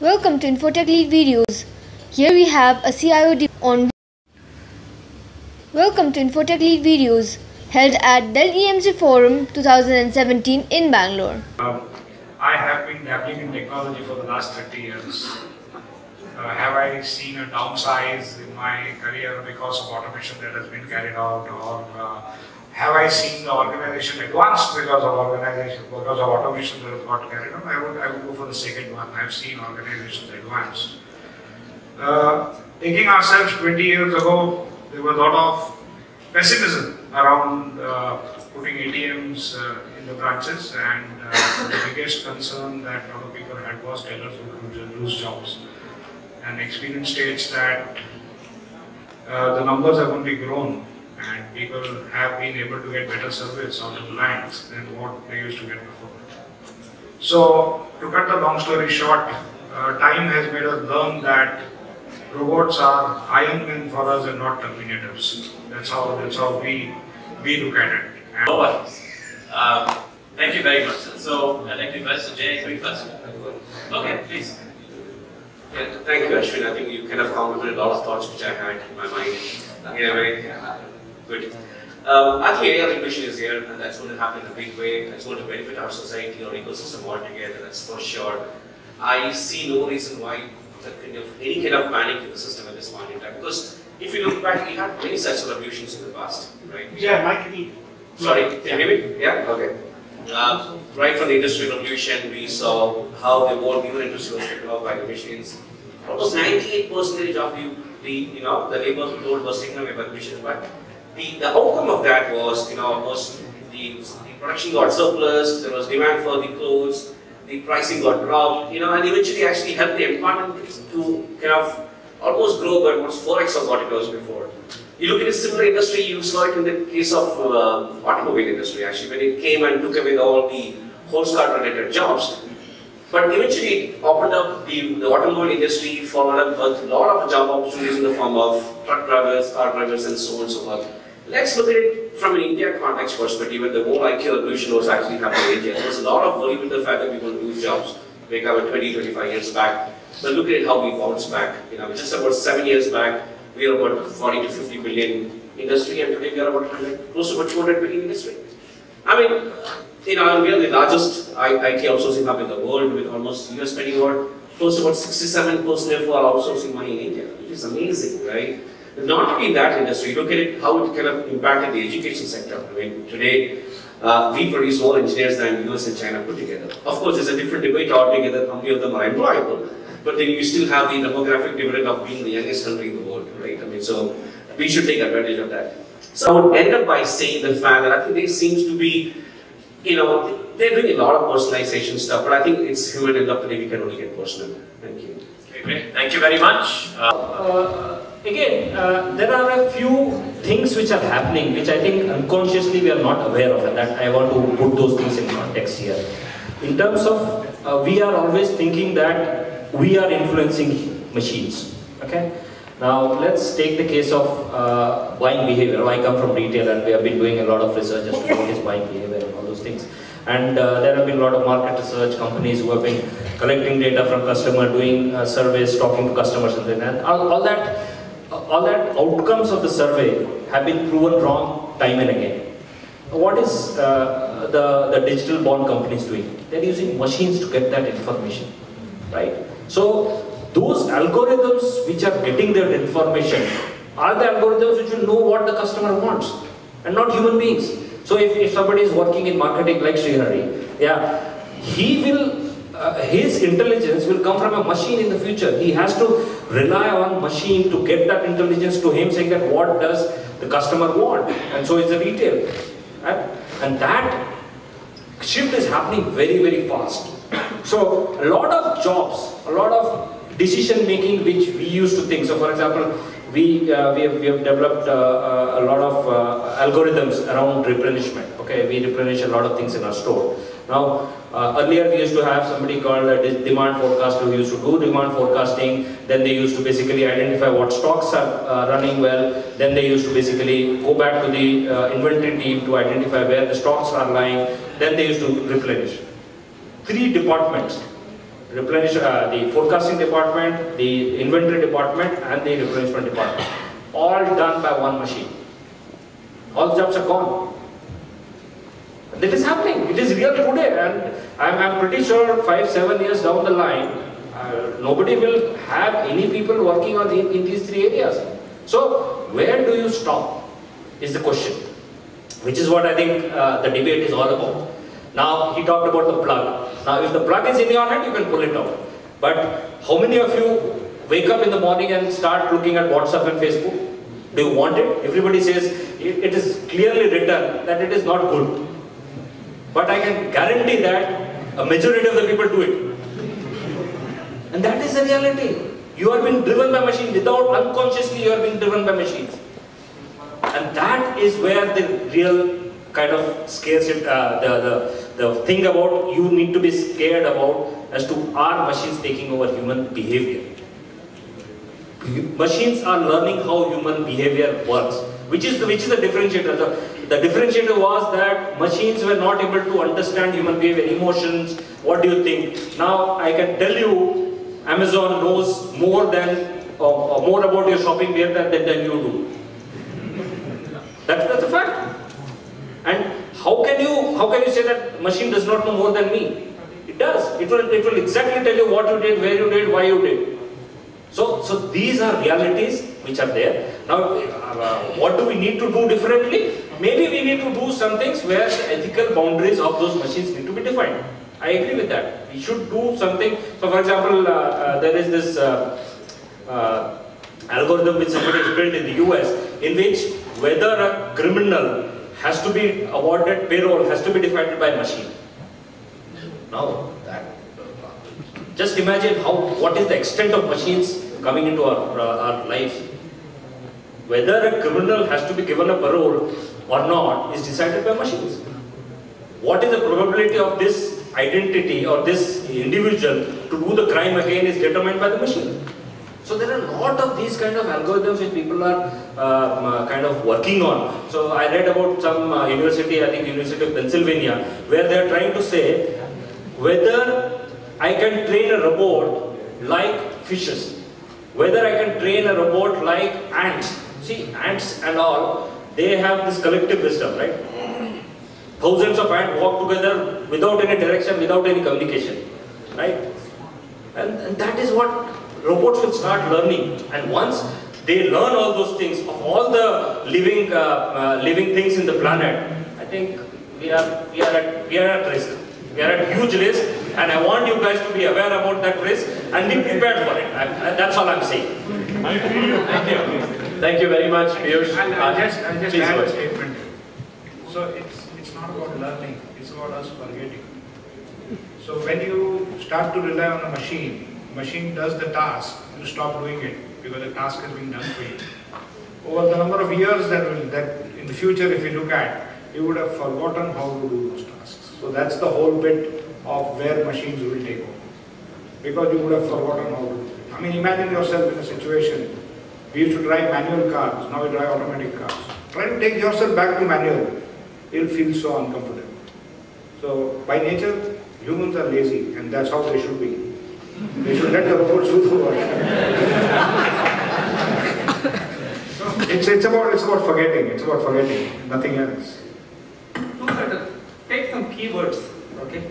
Welcome to Infotech Lead Videos. Here we have a CIO on. Welcome to Infotech Lead Videos held at Dell EMC Forum 2017 in Bangalore. I have been dabbling in technology for the last 30 years. Have I seen a downsize in my career because of automation that has been carried out, or have I seen the organization advance because of automation that has got carried out? I would go for the second one. I have seen organizations advance. Taking ourselves 20 years ago, there was a lot of pessimism around putting ATMs in the branches, and the biggest concern that a lot of people had was tellers would lose jobs. And experience states that the numbers have only grown, and people have been able to get better service out of the banks than what they used to get before. So, to cut the long story short, time has made us learn that robots are Iron Men for us and not Terminators. That's how we look at it. Thank you very much. So I'd like to invite Jay quick first. Okay, please. Yeah, thank you, Ashwin. I think you kind of complemented a lot of thoughts which I had in my mind. Yeah, very good. I think AI integration is here, and that's going to happen in a big way. It's going to benefit our society, our ecosystem altogether. That's for sure. I see no reason why any kind of panic in the system at this point in time. Because if you look back, we had many such revolutions in the past, right? Yeah, Mike. Sorry, can you hear me? Yeah. Okay. Right from the industrial revolution, we saw how the whole human industry was taken over by the machines. Almost 98% of the labor load was taken away by the machines. But the outcome of that was, almost the production got surplus. There was demand for the clothes. The pricing got dropped. And eventually actually helped the employment to kind of almost grow by almost 4x of what it was before. You look at a similar industry, you saw it in the case of automobile industry actually, when it came and took away all the horse cart related jobs. But eventually it opened up the automobile industry for a lot of job opportunities in the form of truck drivers, car drivers, and so on and so forth. Let's look at it from an India context perspective, when the whole IT revolution was actually happening in India. There was a lot of worry with the fact that people would lose jobs like about 20-25 years back. But look at it how we bounced back. Just about 7 years back, we are about 40 to 50 billion industry, and today we are about close to about 200 billion industry. I mean, we are the largest IT outsourcing hub in the world, with almost US spending close to about 67% for outsourcing money in India, which is amazing, right? Not only that industry, look at it, how it kind of impacted the education sector. I mean, today we produce more engineers than US and China put together. Of course, there's a different debate altogether. How many of them are employable? But then you still have the demographic dividend of being the youngest country in the world, right? I mean, so we should take advantage of that. So I would end up by saying the fact that I think there seems to be, they're doing a lot of personalization stuff, but I think it's human enough today we can only get personal. Thank you. Okay, great. Thank you very much. There are a few things which are happening which I think unconsciously we are not aware of, and that I want to put those things in context here. In terms of, we are always thinking that we are influencing machines. Okay. Now let's take the case of buying behavior. I come from retail, and we have been doing a lot of research as to what is buying behavior and all those things. And there have been a lot of market research companies who have been collecting data from customers, doing surveys, talking to customers, and all that outcomes of the survey have been proven wrong time and again. What is the digital bond companies doing? They're using machines to get that information, right? So those algorithms which are getting that information are the algorithms which will know what the customer wants, and not human beings. So if somebody is working in marketing like Srihari, yeah, he will, his intelligence will come from a machine in the future. He has to rely on machine to get that intelligence to him, saying that what does the customer want, and so is the retail. Right? And that shift is happening very, very fast. So a lot of jobs, a lot of decision making which we used to think. So for example, we have developed a lot of algorithms around replenishment. Okay, we replenish a lot of things in our store. Now, earlier we used to have somebody called a demand forecaster who used to do demand forecasting. Then they used to basically identify what stocks are running well. Then they used to basically go back to the inventory team to identify where the stocks are lying. Then they used to replenish. 3 departments the forecasting department, the inventory department, and the replenishment department. All done by one machine. All jobs are gone. That is happening. It is real today, and I'm pretty sure 5-7 years down the line, nobody will have any people working on in these three areas. So where do you stop is the question, which is what I think the debate is all about. Now he talked about the plug. Now if the plug is in your hand, you can pull it out. But how many of you wake up in the morning and start looking at WhatsApp and Facebook? Do you want it? Everybody says it is clearly written that it is not good. But I can guarantee that a majority of the people do it. And that is the reality. You are being driven by machines. Without unconsciously, you are being driven by machines. And that is where the real kind of scares it, the thing about you need to be scared about as to are machines taking over human behavior. Machines are learning how human behavior works, which is the differentiator. The differentiator was that machines were not able to understand human behavior, emotions. What do you think? Now I can tell you, Amazon knows more about your shopping behavior than you do. That's a fact. And how can you say that machine does not know more than me? It does. It will exactly tell you what you did, where you did, why you did. So these are realities which are there. Now, what do we need to do differently? Maybe we need to do some things where the ethical boundaries of those machines need to be defined. I agree with that. We should do something. So, for example, there is this algorithm which somebody has built in the US, in which whether a criminal has to be awarded payroll has to be defined by a machine. Now, just imagine what is the extent of machines coming into our lives. Whether a criminal has to be given a parole or not is decided by machines. What is the probability of this identity or this individual to do the crime again is determined by the machine. So there are a lot of these kind of algorithms which people are kind of working on. So I read about some university, I think University of Pennsylvania, where they are trying to say whether I can train a robot like fishes, whether I can train a robot like ants. See, ants and all, they have this collective wisdom, right? Thousands of ants walk together without any direction, without any communication, right? And that is what robots will start learning. And once they learn all those things, of all the living things in the planet, I think we are at risk. We are at huge risk, and I want you guys to be aware about that risk and be prepared for it. That's all I'm saying. Thank you. Thank you very much, Piyush. I'll just add a statement. So it's not about learning, it's about us forgetting. So when you start to rely on a machine does the task, you stop doing it because the task has been done for you. Over the number of years that in the future, if you look at, you would have forgotten how to do those tasks. So that's the whole bit of where machines will take over. Because you would have forgotten how to do it. I mean, imagine yourself in a situation, we used to drive manual cars, now we drive automatic cars. Try to take yourself back to manual, you'll feel so uncomfortable. So by nature, humans are lazy, and that's how they should be. They should let the robots do the work. It's about forgetting, nothing else. Take some keywords, okay?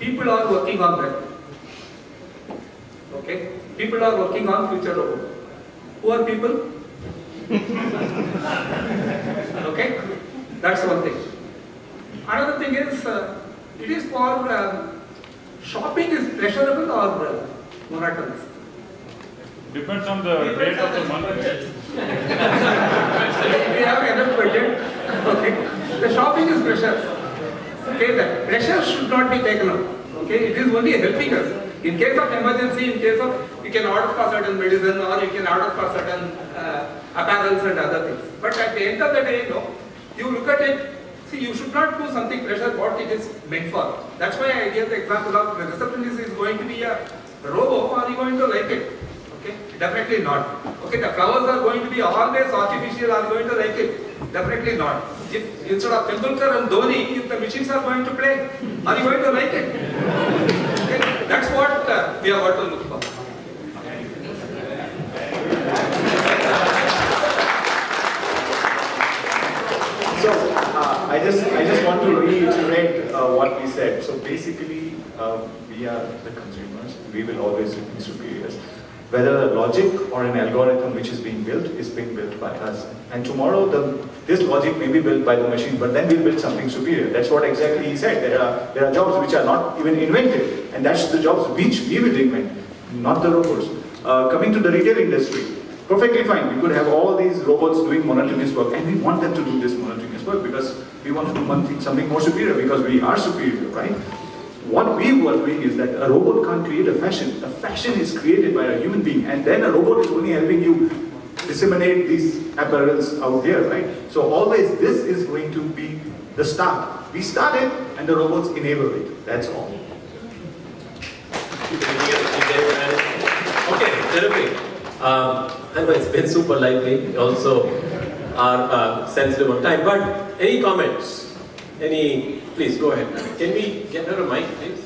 People are working on that. Okay? People are working on future robot. Who are people? Okay? That's one thing. Another thing is, it is for shopping is pleasurable or monotonous? Depends on the rate of the month. We have enough budget. Okay. The shopping is pleasure. Okay, the pressure should not be taken up. Okay, it is only helping us. In case of emergency, in case of you can order for certain medicine or you can order for certain apparels and other things. But at the end of the day, no, you look at it. See, you should not do something pressure what it is meant for. That's why I gave the example of the receptionist is going to be a robo. Are you going to like it? Okay, definitely not. Okay, the flowers are going to be always artificial. Are you going to like it? Definitely not. If instead of Tendulkar and Dhoni, if the machines are going to play, are you going to like it? Okay? That's what Yeah, what to look for? So I just want to reiterate what we said. So basically, we are the consumers. We will always be superiors. Whether a logic or an algorithm which is being built by us. And tomorrow, this logic may be built by the machine, but then we'll build something superior. That's what exactly he said. There are jobs which are not even invented, and that's the jobs which we will invent, not the robots. Coming to the retail industry, perfectly fine. We could have all these robots doing monotonous work, and we want them to do this monotonous work because we want to do something more superior, because we are superior, right? What we were doing is that a robot can't create a fashion. A fashion is created by a human being, and then a robot is only helping you disseminate these apparels out there, right? So always this is going to be the start. We started, and the robots enable it. That's all. Okay, terrific. I know it's been super lively. Also, are sensitive on time. But any comments? Please go ahead. Can we get her a mic, please?